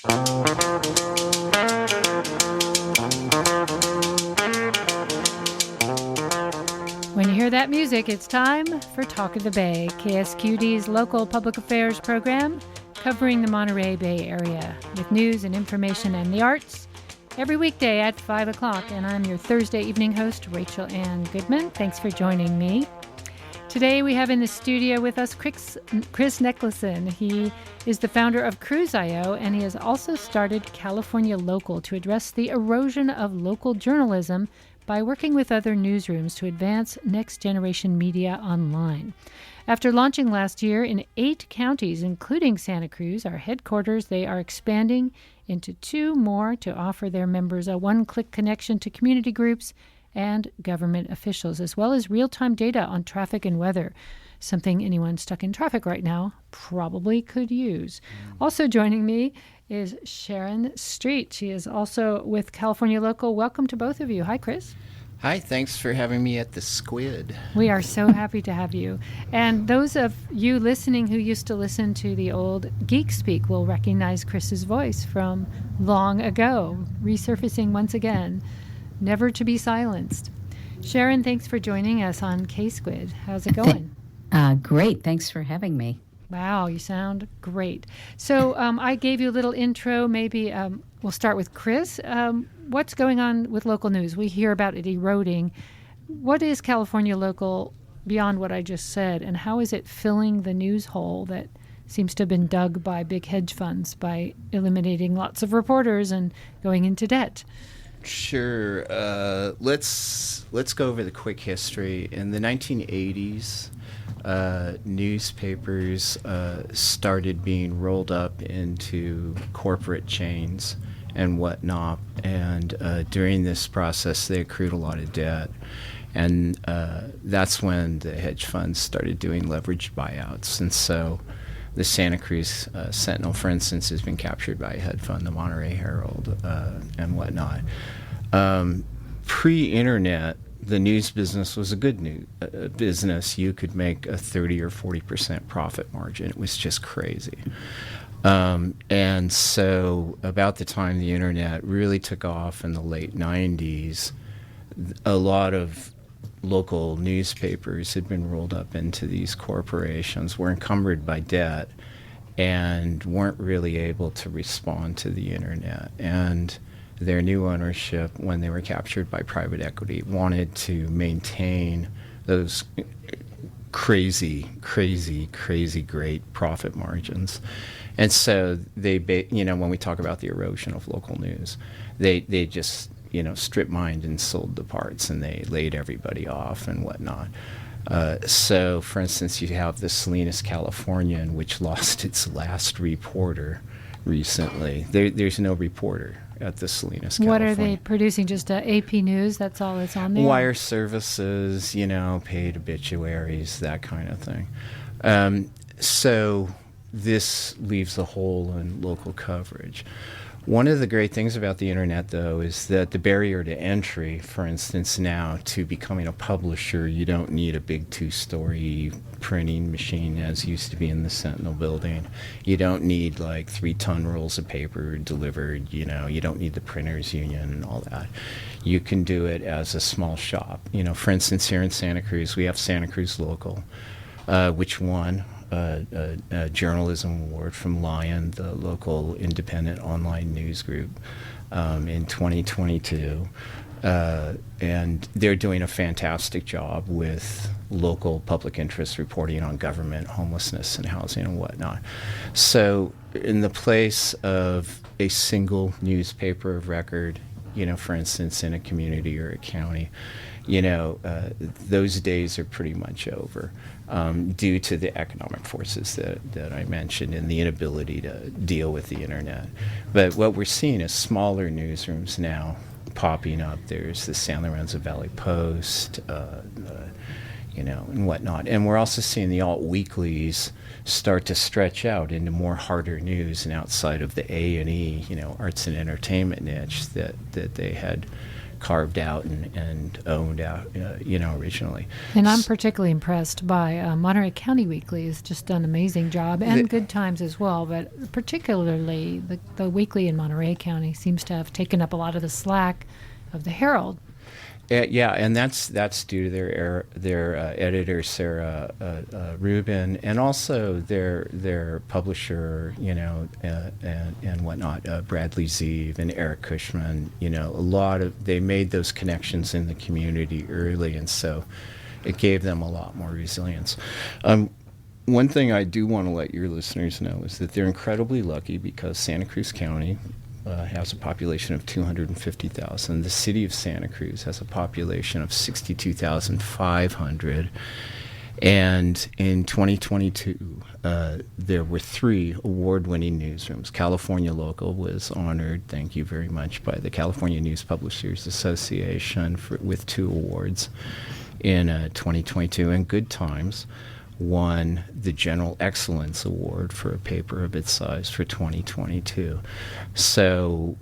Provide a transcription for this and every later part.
When you hear that music, it's time for Talk of the Bay, KSQD's local public affairs program covering the Monterey Bay area with news and information and the arts every weekday at 5 o'clock. And I'm your Thursday evening host, Rachel Ann Goodman. Thanks for joining me. Today we have in the studio with us Chris Nicklason. He is the founder of Cruise.io, and he has also started California Local to address the erosion of local journalism by working with other newsrooms to advance next-generation media online. After launching last year in 8 counties, including Santa Cruz, our headquarters, they are expanding into 2 more to offer their members a one-click connection to community groups and government officials, as well as real-time data on traffic and weather, something anyone stuck in traffic right now probably could use. Also joining me is Sharon Street. She is also with California Local. Welcome to both of you. Hi, Chris. Hi, thanks for having me at the Squid. We are so happy to have you. And those of you listening who used to listen to the old Geek Speak will recognize Chris's voice from long ago, resurfacing once again, never to be silenced. Sharon, thanks for joining us on K-Squid. How's it going? Great. Thanks for having me. Wow, you sound great. So I gave you a little intro. Maybe we'll start with Chris. What's going on with local news? We hear about it eroding. What is California Local beyond what I just said, and how is it filling the news hole that seems to have been dug by big hedge funds by eliminating lots of reporters and going into debt? Sure. Let's go over the quick history. In the 1980s, newspapers started being rolled up into corporate chains and whatnot, and during this process they accrued a lot of debt, and that's when the hedge funds started doing leveraged buyouts. And so the Santa Cruz Sentinel, for instance, has been captured by a hedge fund, the Monterey Herald, and whatnot. Pre-internet, the news business was a good business. You could make a 30 or 40% profit margin. It was just crazy. And so about the time the internet really took off in the late 90s, a lot of local newspapers had been rolled up into these corporations, were encumbered by debt, and weren't really able to respond to the internet. And their new ownership, when they were captured by private equity, wanted to maintain those crazy great profit margins. And so they, when we talk about the erosion of local news, they just, strip mined and sold the parts, and they laid everybody off and whatnot. So, for instance, you have the Salinas Californian, which lost its last reporter recently. There's no reporter at the Salinas California. What are they producing? Just AP News? That's all that's on there? Wire services, paid obituaries, that kind of thing. So this leaves a hole in local coverage. One of the great things about the internet, though, is that the barrier to entry, for instance, now to becoming a publisher, you don't need a big 2-story printing machine as used to be in the Sentinel building. You don't need like 3-ton rolls of paper delivered. You don't need the printers union and all that. You can do it as a small shop. For instance, here in Santa Cruz, we have Santa Cruz Local, which won a journalism award from Lion, the local independent online news group, in 2022. And they're doing a fantastic job with local public interest reporting on government, homelessness, and housing and whatnot. So in the place of a single newspaper of record, for instance, in a community or a county, those days are pretty much over. Due to the economic forces that I mentioned and the inability to deal with the internet. But what we're seeing is smaller newsrooms now popping up. There's the San Lorenzo Valley Post, and whatnot. And we're also seeing the alt weeklies start to stretch out into more harder news and outside of the A&E, arts and entertainment niche that they had carved out and owned out, originally. And I'm particularly impressed by Monterey County Weekly has just done an amazing job, and Good Times as well, but particularly the Weekly in Monterey County seems to have taken up a lot of the slack of the Herald. Yeah, and that's due to their editor Sarah Rubin, and also their publisher, and whatnot, Bradley Zeev and Eric Cushman. They made those connections in the community early, and so it gave them a lot more resilience. One thing I do want to let your listeners know is that they're incredibly lucky because Santa Cruz County has a population of 250,000. The city of Santa Cruz has a population of 62,500. And in 2022, there were 3 award-winning newsrooms. California Local was honored, thank you very much, by the California News Publishers Association with 2 awards in 2022. And Good Times won the General Excellence Award for a paper of its size for 2022. So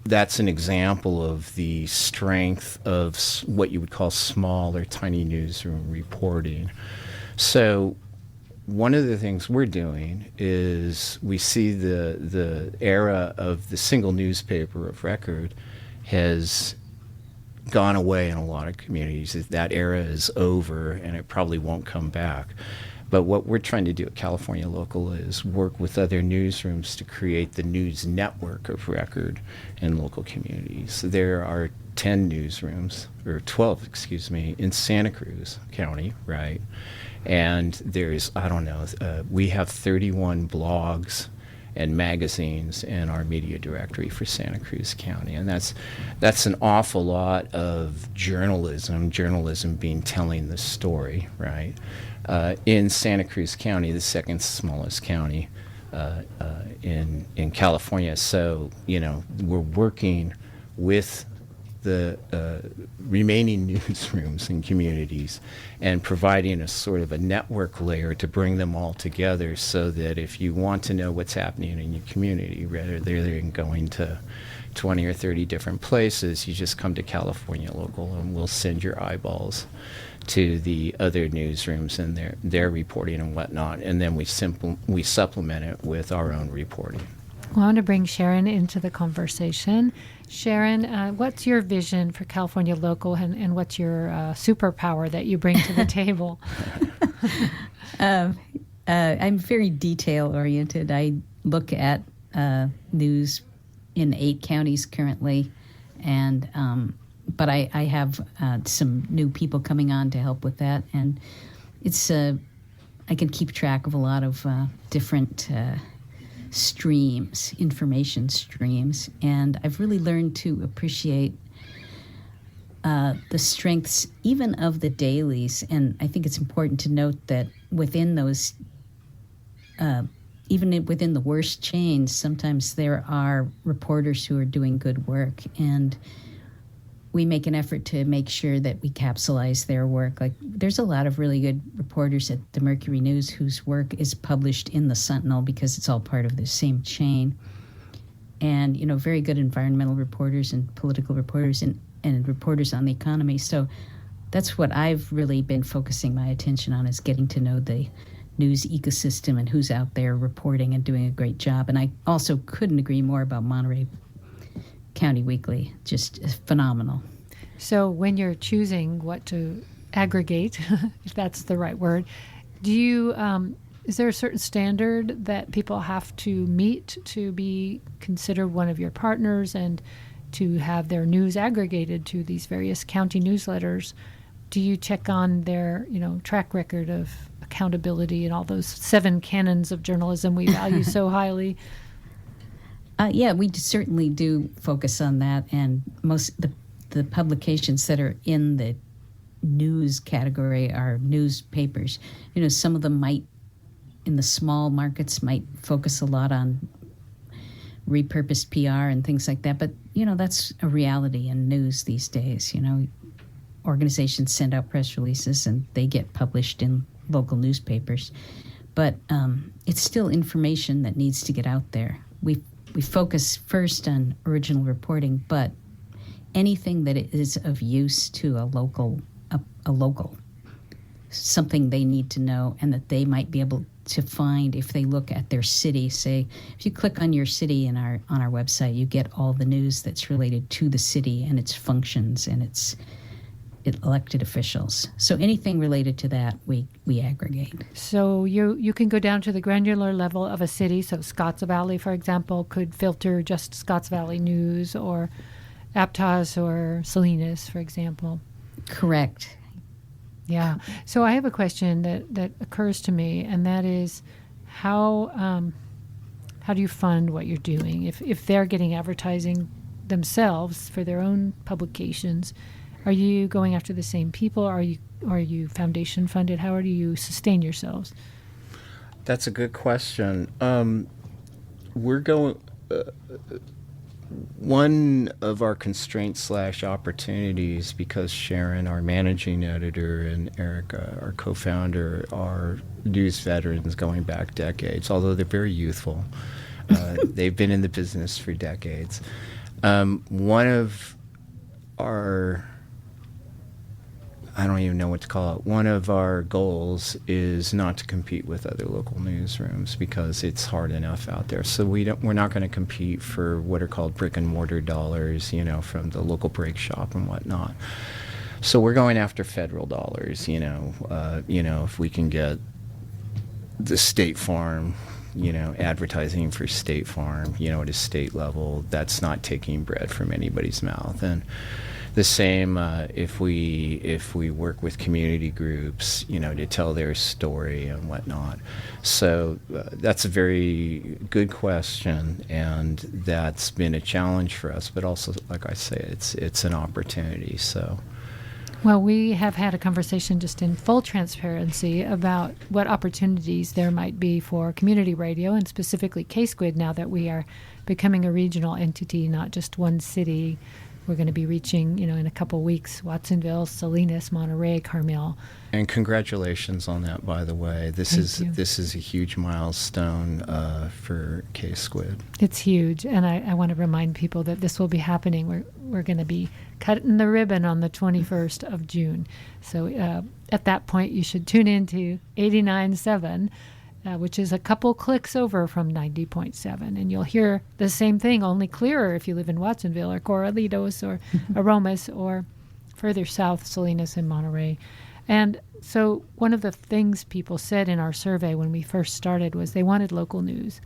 that's an example of the strength of what you would call small or tiny newsroom reporting. So one of the things we're doing is we see the era of the single newspaper of record has gone away in a lot of communities. That era is over, and it probably won't come back. But what we're trying to do at California Local is work with other newsrooms to create the news network of record in local communities. There are 10 newsrooms, or 12, in Santa Cruz County, right? And there's, we have 31 blogs and magazines in our media directory for Santa Cruz County. And that's an awful lot of journalism being telling the story, right? In Santa Cruz County, the second smallest county in California. So, we're working with the remaining newsrooms and communities and providing a sort of a network layer to bring them all together so that if you want to know what's happening in your community, rather than going to 20 or 30 different places, you just come to California Local and we'll send your eyeballs to the other newsrooms and their reporting and whatnot, and then we supplement it with our own reporting. Well, I want to bring Sharon into the conversation. Sharon, what's your vision for California Local, and what's your superpower that you bring to the table? I'm very detail-oriented. I look at news in 8 counties currently, and but I have some new people coming on to help with that, and it's I can keep track of a lot of different streams, information streams, and I've really learned to appreciate the strengths even of the dailies. And I think it's important to note that within those, even within the worst chains, sometimes there are reporters who are doing good work, and we make an effort to make sure that we capsulize their work. Like, there's a lot of really good reporters at the Mercury News whose work is published in the Sentinel because it's all part of the same chain. And, very good environmental reporters and political reporters and reporters on the economy. So that's what I've really been focusing my attention on, is getting to know the news ecosystem and who's out there reporting and doing a great job. And I also couldn't agree more about Monterey County Weekly, just phenomenal. So when you're choosing what to aggregate, if that's the right word, do you is there a certain standard that people have to meet to be considered one of your partners and to have their news aggregated to these various county newsletters? Do you check on their track record of accountability and all those 7 canons of journalism we value so highly? Yeah, we certainly do focus on that, and most the publications that are in the news category are newspapers. Some of them might, in the small markets, might focus a lot on repurposed PR and things like that, but that's a reality in news these days. Organizations send out press releases and they get published in local newspapers, but it's still information that needs to get out there. We focus first on original reporting, but anything that is of use to a local, something they need to know and that they might be able to find if they look at their city. Say, if you click on your city on our website, you get all the news that's related to the city and its functions and its elected officials. So anything related to that, we aggregate. So you can go down to the granular level of a city. So Scotts Valley, for example, could filter just Scotts Valley news, or Aptos or Salinas, for example. Correct. Yeah. So I have a question that occurs to me, and that is how do you fund what you're doing? If they're getting advertising themselves for their own publications, are you going after the same people? Are you foundation funded? How do you sustain yourselves? That's a good question. We're going. One of our constraints / opportunities, because Sharon, our managing editor, and Erica, our co-founder, are news veterans going back decades, although they're very youthful. They've been in the business for decades. One of our, I don't even know what to call it, one of our goals is not to compete with other local newsrooms, because it's hard enough out there. So we're not going to compete for what are called brick and mortar dollars, from the local break shop and whatnot. So we're going after federal dollars, if we can get the State Farm, advertising for State Farm, at a state level, that's not taking bread from anybody's mouth. And the same if we work with community groups, to tell their story and whatnot. So that's a very good question, and that's been a challenge for us. But also, like I say, it's an opportunity. So. Well, we have had a conversation just in full transparency about what opportunities there might be for community radio, and specifically K-Squid, now that we are becoming a regional entity, not just one city. We're going to be reaching, in a couple weeks, Watsonville, Salinas, Monterey, Carmel. And congratulations on that, by the way. This is a huge milestone for K-Squid. It's huge, and I want to remind people that this will be happening. We're going to be cutting the ribbon on the 21st of June. So at that point, you should tune in to 89.7. Which is a couple clicks over from 90.7. And you'll hear the same thing, only clearer if you live in Watsonville or Corralitos or Aromas, or further south, Salinas and Monterey. And so one of the things people said in our survey when we first started was they wanted local news.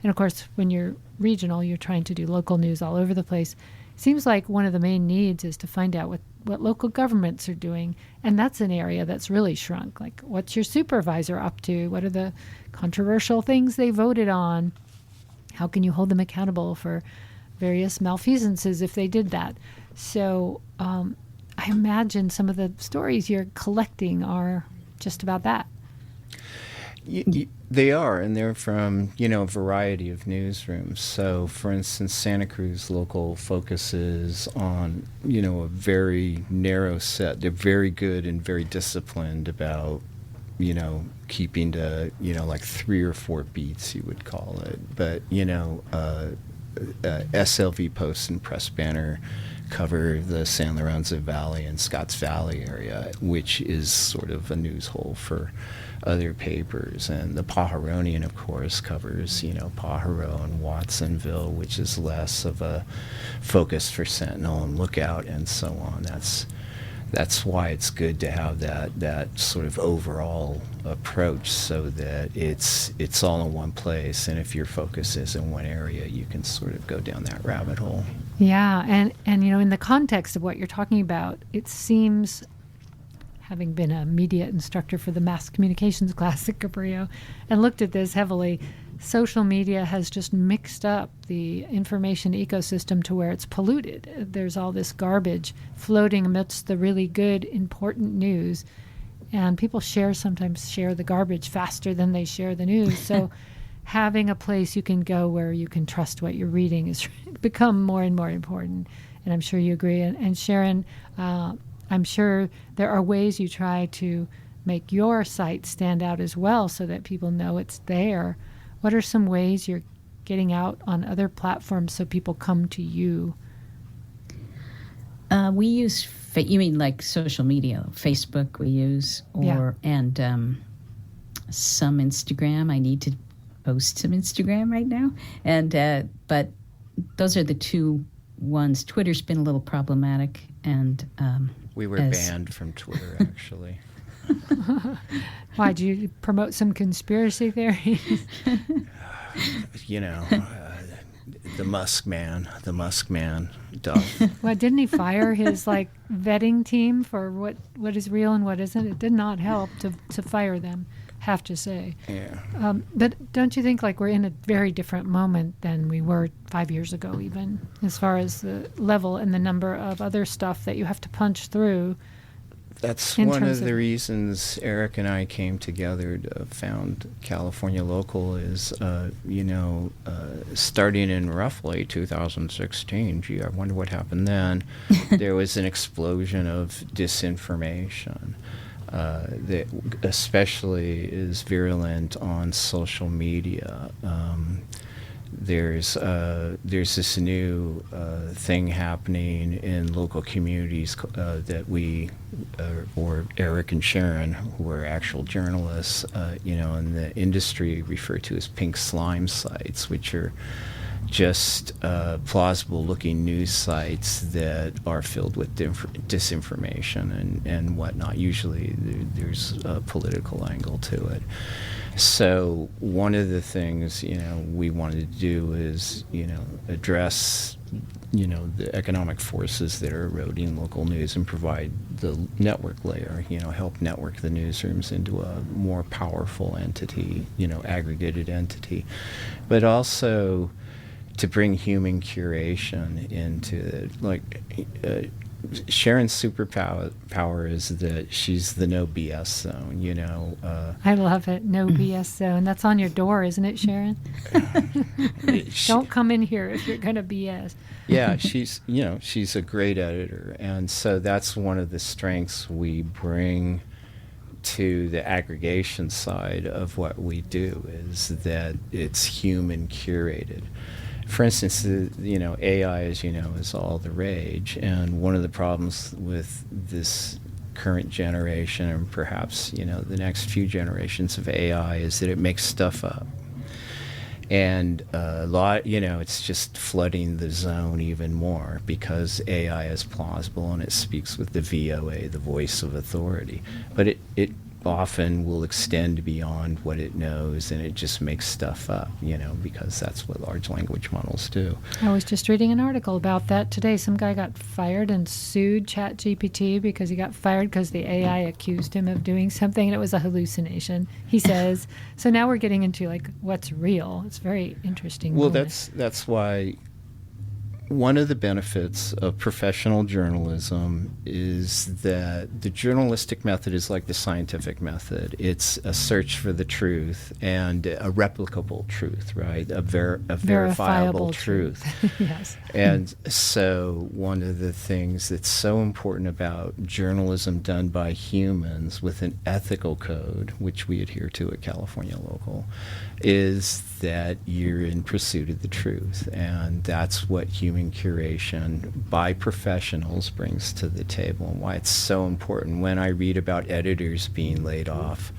And of course, when you're regional, you're trying to do local news all over the place. Seems like one of the main needs is to find out what local governments are doing. And that's an area that's really shrunk. Like, what's your supervisor up to? What are the controversial things they voted on? How can you hold them accountable for various malfeasances if they did that? So I imagine some of the stories you're collecting are just about that. They are, and they're from, a variety of newsrooms. So, for instance, Santa Cruz Local focuses on, a very narrow set. They're very good and very disciplined about, keeping to, like 3 or 4 beats, you would call it. But, SLV Post and Press Banner cover the San Lorenzo Valley and Scotts Valley area, which is sort of a news hole for other papers. And the Pajaronian, of course, covers, Pajaro and Watsonville, which is less of a focus for Sentinel and Lookout and so on. That's why it's good to have that sort of overall approach, so that it's all in one place, and if your focus is in one area, you can sort of go down that rabbit hole. Yeah, and in the context of what you're talking about, it seems, having been a media instructor for the mass communications class at Cabrillo and looked at this heavily, social media has just mixed up the information ecosystem to where it's polluted. There's all this garbage floating amidst the really good, important news, and people sometimes share the garbage faster than they share the news. So having a place you can go where you can trust what you're reading has become more and more important, and I'm sure you agree. And Sharon, I'm sure there are ways you try to make your site stand out as well, so that people know it's there. What are some ways you're getting out on other platforms so people come to you? We use, you mean like social media, Facebook we use, and some Instagram. I need to post some Instagram right now. But those are the two ones. Twitter's been a little problematic. And we were banned from Twitter, actually. Why, did you promote some conspiracy theories? The Musk man. Well, didn't he fire his vetting team for what is real and what isn't? It did not help to fire them, have to say. Yeah. But don't you think we're in a very different moment than we were 5 years ago, even as far as the level and the number of other stuff that you have to punch through? That's one of the reasons Eric and I came together to found California Local is, starting in roughly 2016. Gee, I wonder what happened then. There was an explosion of disinformation that especially is virulent on social media. There's this new thing happening in local communities that we, or Eric and Sharon, who are actual journalists, in the industry refer to as pink slime sites, which are just plausible-looking news sites that are filled with disinformation and whatnot. Usually there's a political angle to it. So one of the things, we wanted to do is, address, the economic forces that are eroding local news and provide the network layer, help network the newsrooms into a more powerful entity, aggregated entity, but also to bring human curation into Sharon's superpower is that she's the no BS zone, I love it. No BS zone. That's on your door, isn't it, Sharon? Don't come in here if you're going to BS. Yeah, she's a great editor. And so that's one of the strengths we bring to the aggregation side of what we do is that it's human curated. For instance, AI, as you know, is all the rage, and one of the problems with this current generation, and perhaps the next few generations of AI, is that it makes stuff up, and a lot, it's just flooding the zone even more because AI is plausible and it speaks with the VOA, the voice of authority, but it often will extend beyond what it knows, and it just makes stuff up, because that's what large language models do. I was just reading an article about that today. Some guy got fired and sued ChatGPT because he got fired because the AI accused him of doing something, and it was a hallucination, he says. So now we're getting into what's real. It's very interesting. Well, that's why one of the benefits of professional journalism is that the journalistic method is like the scientific method. It's a search for the truth and a replicable truth, right? A verifiable truth. Yes. And so one of the things that's so important about journalism done by humans with an ethical code, which we adhere to at California Local, is that you're in pursuit of the truth. And that's what human curation by professionals brings to the table, and why it's so important. When I read about editors being laid off,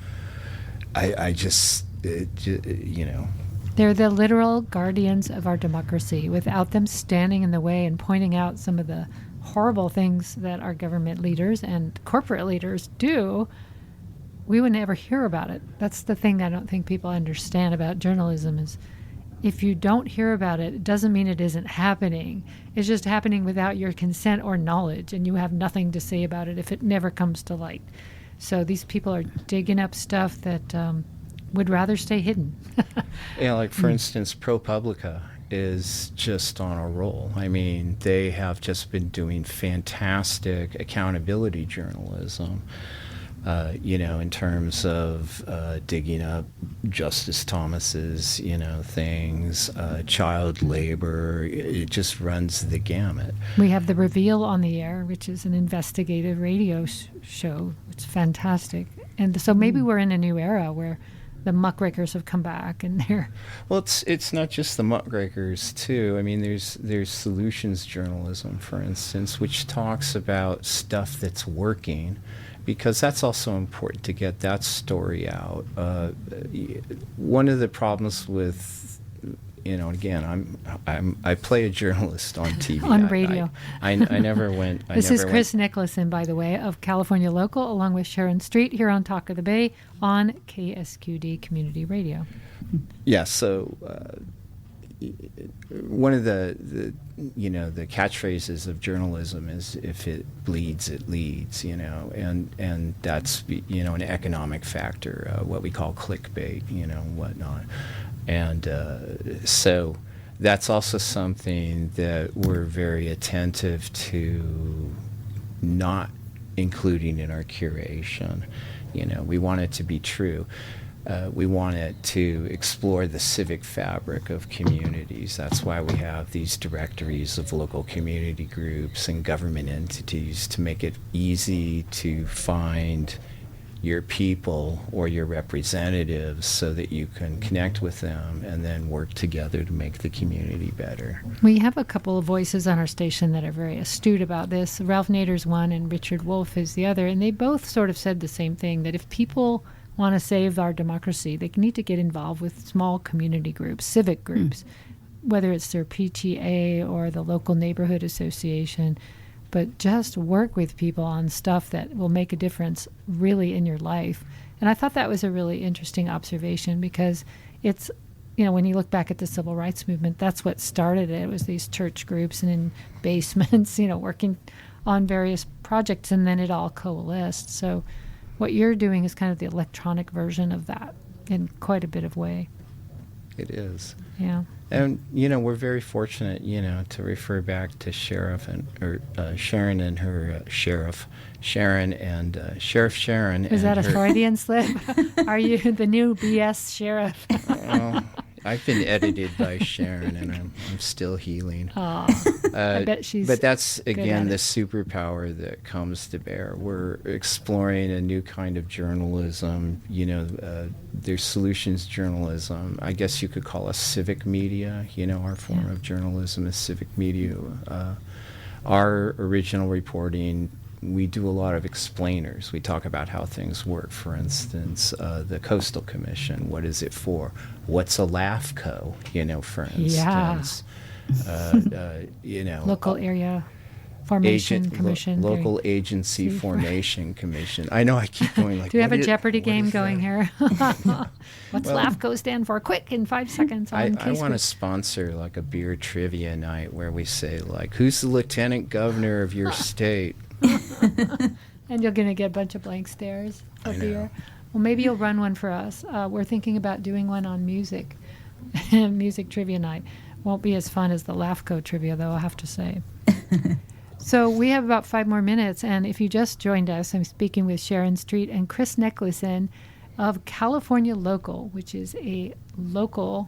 I just, They're the literal guardians of our democracy. Without them standing in the way and pointing out some of the horrible things that our government leaders and corporate leaders do, we would never hear about it. That's the thing I don't think people understand about journalism is if you don't hear about it, it doesn't mean it isn't happening. It's just happening without your consent or knowledge, and you have nothing to say about it if it never comes to light. So these people are digging up stuff that would rather stay hidden. Yeah, for instance, ProPublica is just on a roll. I mean, they have just been doing fantastic accountability journalism. In terms of digging up Justice Thomas's, things, child labor, it just runs the gamut. We have The Reveal on the air, which is an investigative radio show. It's fantastic. And so maybe we're in a new era where the muckrakers have come back, and they're Well, it's not just the muckrakers too. I mean, there's solutions journalism, for instance, which talks about stuff that's working, because that's also important to get that story out. One of the problems with, again, I play a journalist on TV. on radio. I never went. This is Chris Nicholson, by the way, of California Local, along with Sharon Street here on Talk of the Bay on KSQD Community Radio. Yeah. So one of the catchphrases of journalism is, if it bleeds, it leads. And that's an economic factor, what we call clickbait, whatnot. And so that's also something that we're very attentive to not including in our curation. We want it to be true. We want it to explore the civic fabric of communities. That's why we have these directories of local community groups and government entities, to make it easy to find your people or your representatives so that you can connect with them and then work together to make the community better. We have a couple of voices on our station that are very astute about this. Ralph Nader's one and Richard Wolff is the other, and they both sort of said the same thing, that if people want to save our democracy, they need to get involved with small community groups, civic groups, whether it's their PTA or the local neighborhood association. But just work with people on stuff that will make a difference really in your life. And I thought that was a really interesting observation, because it's, when you look back at the civil rights movement, that's what started it. It was these church groups and in basements, working on various projects, and then it all coalesced. So what you're doing is kind of the electronic version of that in quite a bit of way. It is. Yeah. And, we're very fortunate, to refer back to Sharon and her Sheriff Sharon and Sheriff Sharon. Is that a Freudian slip? Are you the new BS sheriff? Well, I've been edited by Sharon, and I'm still healing. I bet she's. But that's, again, the it. superpower that comes to bear. We're exploring a new kind of journalism. There's solutions journalism. I guess you could call us civic media. Our form of journalism is civic media. Our original reporting, we do a lot of explainers. We talk about how things work. For instance, the Coastal Commission, what is it for? What's a LAFCO, for instance? Local Area Formation Commission. Local Agency Formation Commission. I know I keep going like, do you have a Jeopardy game going here? What's Well, LAFCO stand for? Quick, in 5 seconds. I want to sponsor like a beer trivia night where we say, like, who's the lieutenant governor of your state? And you're going to get a bunch of blank stares for I know. beer. Well, maybe you'll run one for us. We're thinking about doing one on music, music trivia night. Won't be as fun as the LAFCO trivia, though, I'll have to say. So we have about 5 more minutes, and if you just joined us, I'm speaking with Sharon Street and Chris Nicholson of California Local, which is a local,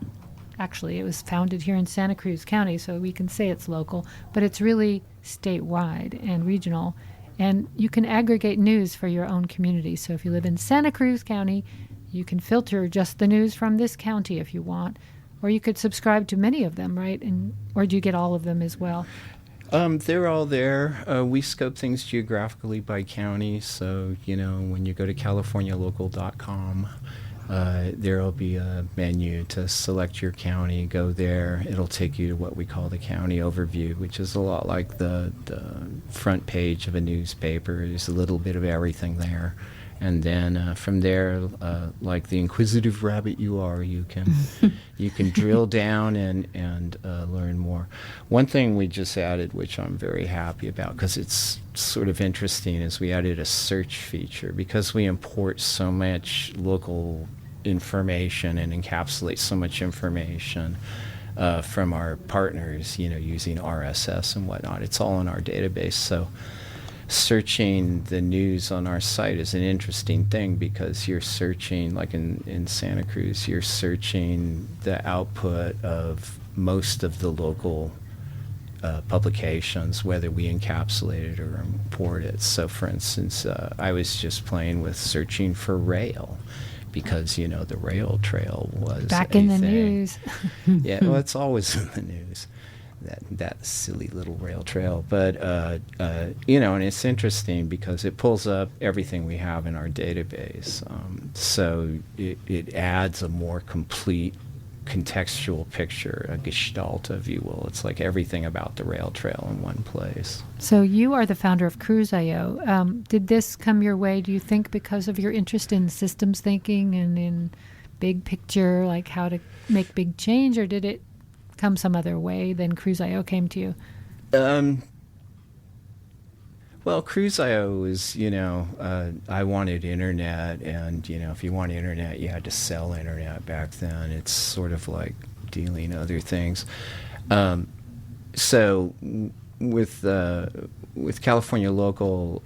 actually it was founded here in Santa Cruz County, so we can say it's local, but it's really statewide and regional. And you can aggregate news for your own community. So if you live in Santa Cruz County, you can filter just the news from this county if you want. Or you could subscribe to many of them, right? Or do you get all of them as well? They're all there. We scope things geographically by county. So, when you go to californialocal.com, there'll be a menu to select your county. Go there. It'll take you to what we call the county overview, which is a lot like the front page of a newspaper. There's a little bit of everything there. And then from there, like the inquisitive rabbit you are, you can drill down and learn more. One thing we just added, which I'm very happy about, because it's sort of interesting, is we added a search feature. Because we import so much local information and encapsulate so much information from our partners, using RSS and whatnot. It's all in our database. So searching the news on our site is an interesting thing, because you're searching, like in Santa Cruz, you're searching the output of most of the local publications, whether we encapsulate it or import it. So for instance, I was just playing with searching for rail, because, you know, the rail trail was Back a in the thing. news. Yeah, well, it's always in the news, that silly little rail trail. But you know, and it's interesting because it pulls up everything we have in our database. So it adds a more complete contextual picture, a gestalt, if you will. It's like everything about the rail trail in one place. So you are the founder of Cruise.io. Did this come your way, do you think, because of your interest in systems thinking and in big picture, like how to make big change, or did it come some other way than Cruise.io came to you? Well, Cruise.io was, you know, I wanted internet, and, you know, if you want internet, you had to sell internet back then. It's sort of like dealing other things. So with California Local,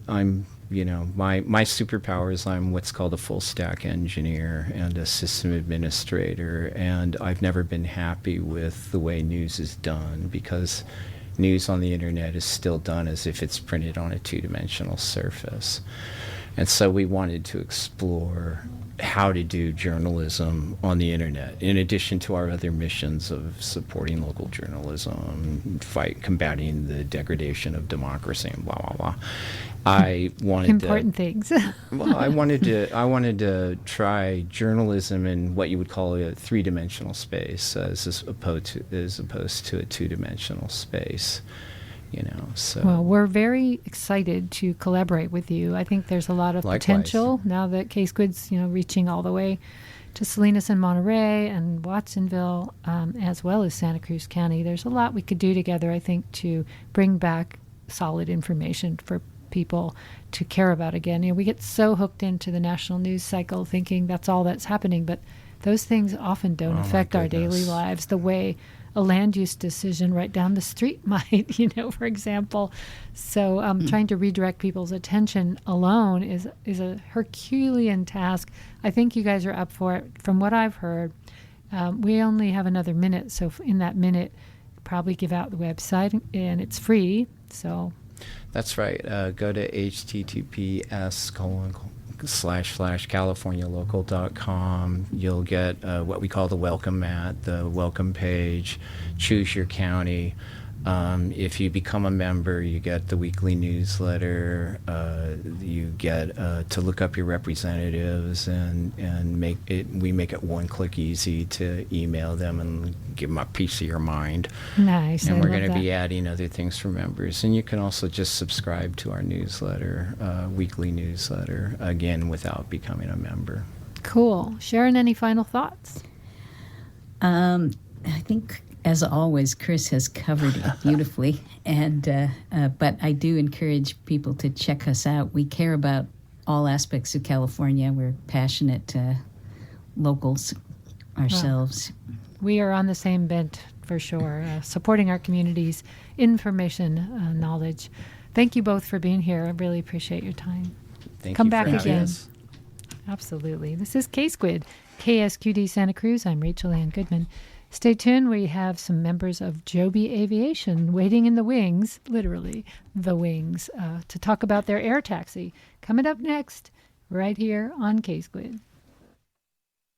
I'm, you know, my superpower is I'm what's called a full stack engineer and a system administrator, and I've never been happy with the way news is done, because news on the internet is still done as if it's printed on a two-dimensional surface. And so we wanted to explore how to do journalism on the internet, in addition to our other missions of supporting local journalism, combating the degradation of democracy, and blah, blah, blah. I wanted important things. Well, I wanted to try journalism in what you would call a three-dimensional space, as opposed to a two-dimensional space. You know, so. Well, we're very excited to collaborate with you. I think there's a lot of Likewise. potential now that K-Squid's, you know, reaching all the way to Salinas and Monterey and Watsonville, as well as Santa Cruz County. There's a lot we could do together, I think, to bring back solid information for people to care about again. You know, we get so hooked into the national news cycle thinking that's all that's happening, but those things often don't affect our daily lives the way a land use decision right down the street might, you know, for example. So trying to redirect people's attention alone is a Herculean task. I think you guys are up for it. From what I've heard, we only have another minute, so in that minute, probably give out the website, and it's free. So That's right. Go to https://californialocal.com. You'll get what we call the welcome mat, the welcome page. Choose your county. If you become a member, you get the weekly newsletter. You get to look up your representatives, and we make it one-click easy to email them and give them a piece of your mind. nice. And I we're love going to that. be adding other things for members. And you can also just subscribe to our newsletter, weekly newsletter, again, without becoming a member. Cool. Sharon, any final thoughts? I think, as always, Chris has covered it beautifully. But I do encourage people to check us out. We care about all aspects of California. We're passionate locals ourselves. We are on the same bent for sure, supporting our community's information, knowledge. Thank you both for being here. I really appreciate your time. Thank Come you back for having again. us. Absolutely. This is K-Squid, KSQD Santa Cruz. I'm Rachel Ann Goodman. Stay tuned. We have some members of Joby Aviation waiting in the wings, literally the wings, to talk about their air taxi. Coming up next, right here on K-Squid.